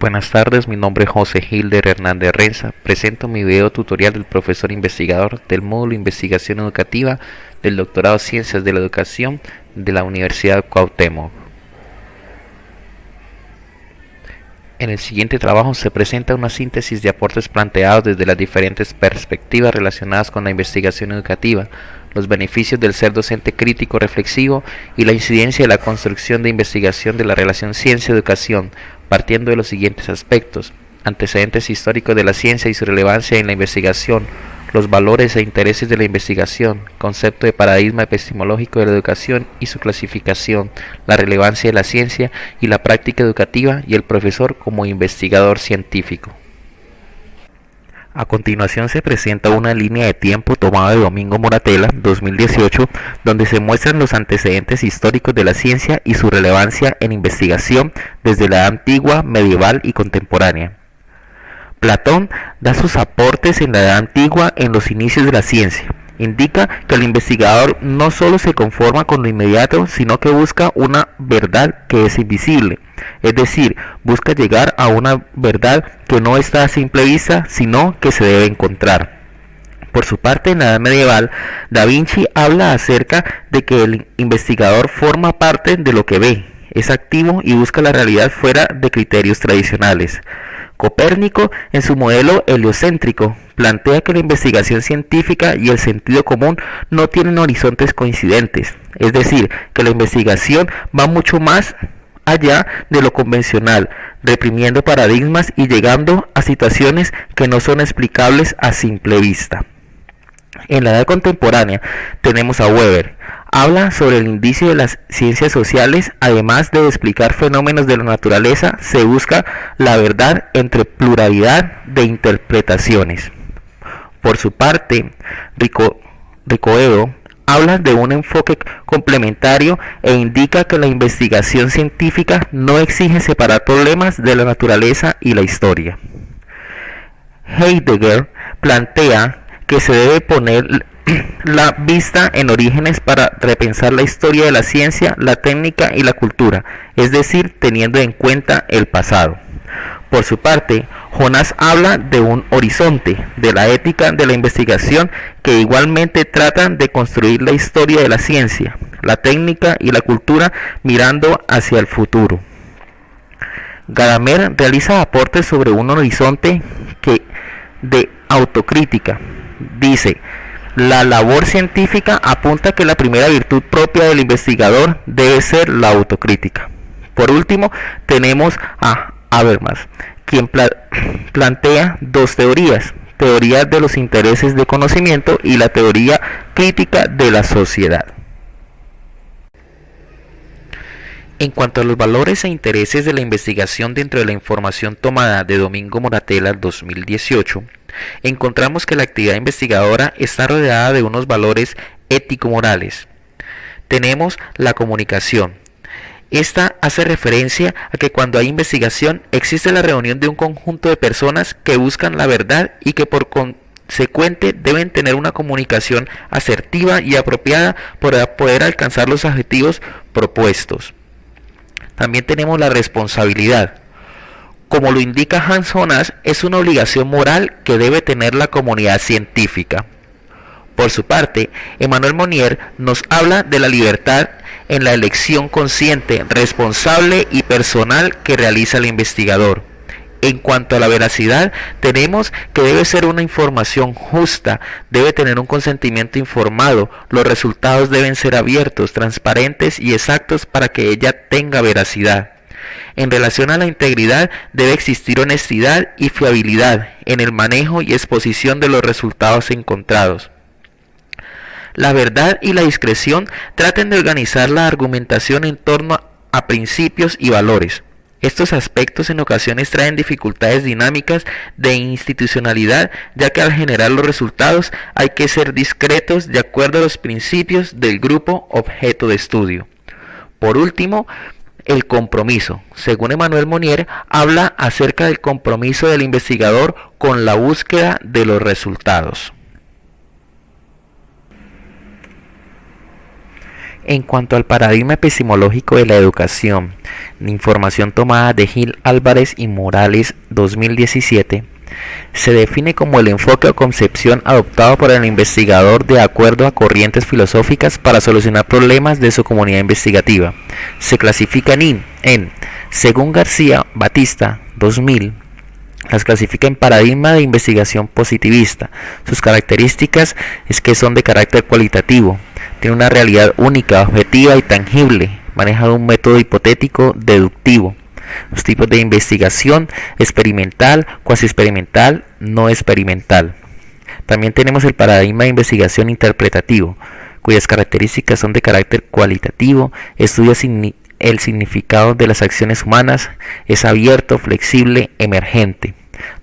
Buenas tardes, mi nombre es José Hilder Hernández Renza. Presento mi video tutorial del profesor investigador del módulo Investigación Educativa del Doctorado Ciencias de la Educación de la Universidad Cuauhtémoc. En el siguiente trabajo se presenta una síntesis de aportes planteados desde las diferentes perspectivas relacionadas con la investigación educativa, los beneficios del ser docente crítico reflexivo y la incidencia de la construcción de investigación de la relación ciencia-educación, partiendo de los siguientes aspectos: antecedentes históricos de la ciencia y su relevancia en la investigación, los valores e intereses de la investigación, concepto de paradigma epistemológico de la educación y su clasificación, la relevancia de la ciencia y la práctica educativa y el profesor como investigador científico. A continuación se presenta una línea de tiempo tomada de Domingo Moratella, 2018, donde se muestran los antecedentes históricos de la ciencia y su relevancia en investigación desde la edad antigua, medieval y contemporánea. Platón da sus aportes en la edad antigua en los inicios de la ciencia. Indica que el investigador no solo se conforma con lo inmediato, sino que busca una verdad que es invisible, es decir, busca llegar a una verdad que no está a simple vista, sino que se debe encontrar. Por su parte, en la Edad Medieval, Da Vinci habla acerca de que el investigador forma parte de lo que ve, es activo y busca la realidad fuera de criterios tradicionales. Copérnico, en su modelo heliocéntrico, plantea que la investigación científica y el sentido común no tienen horizontes coincidentes, es decir, que la investigación va mucho más allá de lo convencional, reprimiendo paradigmas y llegando a situaciones que no son explicables a simple vista. En la edad contemporánea tenemos a Weber. Habla sobre el indicio de las ciencias sociales. Además de explicar fenómenos de la naturaleza, se busca la verdad entre pluralidad de interpretaciones. Por su parte, Ricoedo habla de un enfoque complementario e indica que la investigación científica no exige separar problemas de la naturaleza y la historia. Heidegger plantea que se debe poner la vista en orígenes para repensar la historia de la ciencia, la técnica y la cultura, es decir, teniendo en cuenta el pasado. Por su parte, Jonas habla de un horizonte, de la ética de la investigación, que igualmente tratan de construir la historia de la ciencia, la técnica y la cultura mirando hacia el futuro. Gadamer realiza aportes sobre un horizonte de autocrítica. Dice: la labor científica apunta que la primera virtud propia del investigador debe ser la autocrítica. Por último, tenemos a Habermas, quien plantea dos teorías: teoría de los intereses de conocimiento y la teoría crítica de la sociedad. En cuanto a los valores e intereses de la investigación dentro de la información tomada de Domingo Moratella 2018, encontramos que la actividad investigadora está rodeada de unos valores ético-morales. Tenemos la comunicación. Esta hace referencia a que cuando hay investigación existe la reunión de un conjunto de personas que buscan la verdad y que por consecuente deben tener una comunicación asertiva y apropiada para poder alcanzar los objetivos propuestos. También tenemos la responsabilidad. Como lo indica Hans Jonas, es una obligación moral que debe tener la comunidad científica. Por su parte, Emmanuel Monnier nos habla de la libertad en la elección consciente, responsable y personal que realiza el investigador. En cuanto a la veracidad, tenemos que debe ser una información justa, debe tener un consentimiento informado, los resultados deben ser abiertos, transparentes y exactos para que ella tenga veracidad. En relación a la integridad, debe existir honestidad y fiabilidad en el manejo y exposición de los resultados encontrados. La verdad y la discreción traten de organizar la argumentación en torno a principios y valores. Estos aspectos en ocasiones traen dificultades dinámicas de institucionalidad, ya que al generar los resultados hay que ser discretos de acuerdo a los principios del grupo objeto de estudio. Por último, el compromiso. Según Emmanuel Monnier, habla acerca del compromiso del investigador con la búsqueda de los resultados. En cuanto al paradigma epistemológico de la educación, información tomada de Gil Álvarez y Morales 2017, se define como el enfoque o concepción adoptado por el investigador de acuerdo a corrientes filosóficas para solucionar problemas de su comunidad investigativa. Se clasifican según García Batista 2000, las clasifica en paradigma de investigación positivista. Sus características es que son de carácter cualitativo, tiene una realidad única, objetiva y tangible, maneja un método hipotético deductivo. Los tipos de investigación: experimental, cuasi experimental, no experimental. También tenemos el paradigma de investigación interpretativo, cuyas características son de carácter cualitativo, estudia el significado de las acciones humanas, es abierto, flexible, emergente.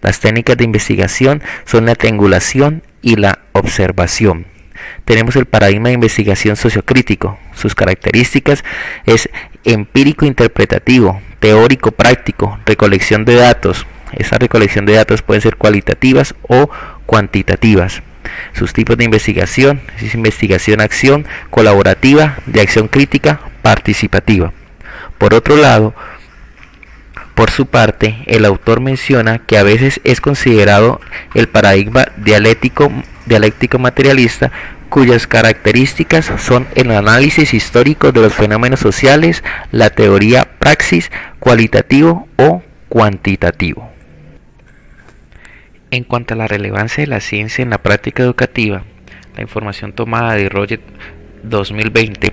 Las técnicas de investigación son la triangulación y la observación. Tenemos el paradigma de investigación sociocrítico. Sus características es empírico interpretativo, teórico práctico, recolección de datos. Esa recolección de datos puede ser cualitativas o cuantitativas. Sus tipos de investigación es investigación-acción, colaborativa, de acción crítica, participativa. Por otro lado, por su parte, el autor menciona que a veces es considerado el paradigma dialéctico materialista, cuyas características son el análisis histórico de los fenómenos sociales, la teoría praxis, cualitativo o cuantitativo. En cuanto a la relevancia de la ciencia en la práctica educativa, la información tomada de Roget 2020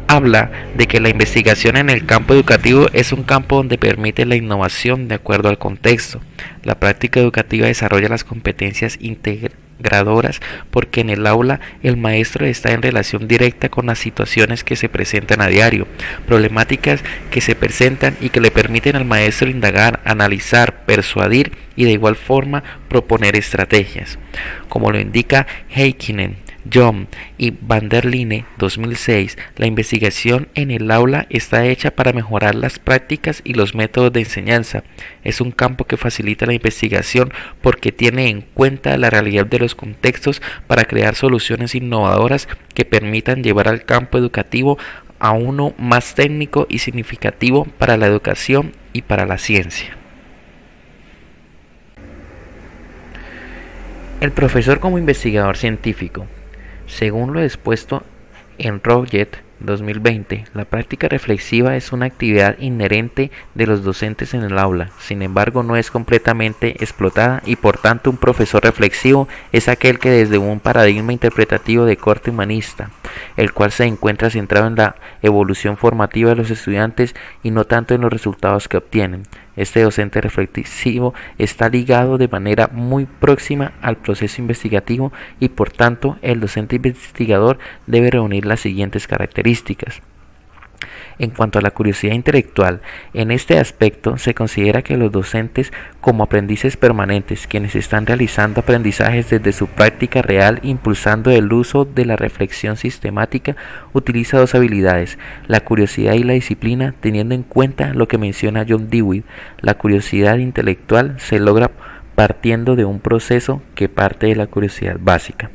habla de que la investigación en el campo educativo es un campo donde permite la innovación de acuerdo al contexto. La práctica educativa desarrolla las competencias integradoras porque en el aula el maestro está en relación directa con las situaciones que se presentan a diario, problemáticas que se presentan y que le permiten al maestro indagar, analizar, persuadir y de igual forma proponer estrategias. Como lo indica Heikkinen, John y Van der Line 2006, la investigación en el aula está hecha para mejorar las prácticas y los métodos de enseñanza. Es un campo que facilita la investigación porque tiene en cuenta la realidad de los contextos para crear soluciones innovadoras que permitan llevar al campo educativo a uno más técnico y significativo para la educación y para la ciencia. El profesor como investigador científico. Según lo expuesto en Roget 2020, la práctica reflexiva es una actividad inherente de los docentes en el aula, sin embargo no es completamente explotada y por tanto un profesor reflexivo es aquel que desde un paradigma interpretativo de corte humanista, el cual se encuentra centrado en la evolución formativa de los estudiantes y no tanto en los resultados que obtienen. Este docente reflexivo está ligado de manera muy próxima al proceso investigativo y por tanto el docente investigador debe reunir las siguientes características. En cuanto a la curiosidad intelectual, en este aspecto se considera que los docentes como aprendices permanentes, quienes están realizando aprendizajes desde su práctica real, impulsando el uso de la reflexión sistemática, utiliza dos habilidades, la curiosidad y la disciplina, teniendo en cuenta lo que menciona John Dewey. La curiosidad intelectual se logra partiendo de un proceso que parte de la curiosidad básica.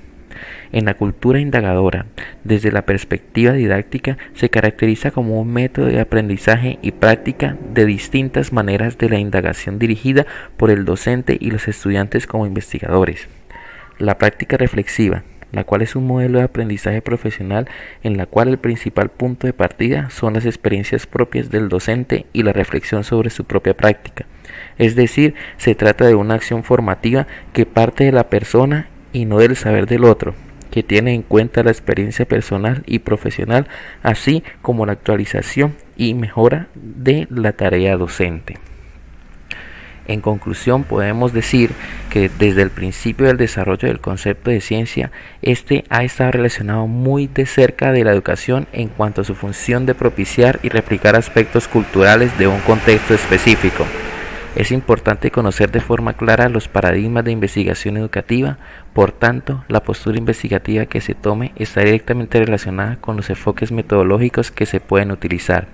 En la cultura indagadora, desde la perspectiva didáctica, se caracteriza como un método de aprendizaje y práctica de distintas maneras de la indagación dirigida por el docente y los estudiantes como investigadores. La práctica reflexiva, la cual es un modelo de aprendizaje profesional en la cual el principal punto de partida son las experiencias propias del docente y la reflexión sobre su propia práctica. Es decir, se trata de una acción formativa que parte de la persona y no del saber del otro, que tiene en cuenta la experiencia personal y profesional, así como la actualización y mejora de la tarea docente. En conclusión, podemos decir que desde el principio del desarrollo del concepto de ciencia, este ha estado relacionado muy de cerca de la educación en cuanto a su función de propiciar y replicar aspectos culturales de un contexto específico. Es importante conocer de forma clara los paradigmas de investigación educativa, por tanto, la postura investigativa que se tome está directamente relacionada con los enfoques metodológicos que se pueden utilizar.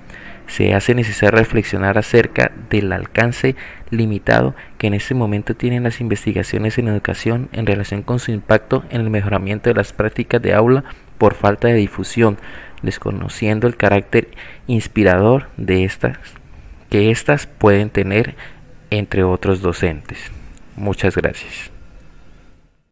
Se hace necesario reflexionar acerca del alcance limitado que en este momento tienen las investigaciones en educación en relación con su impacto en el mejoramiento de las prácticas de aula por falta de difusión, desconociendo el carácter inspirador de estas que éstas pueden tener entre otros docentes. Muchas gracias.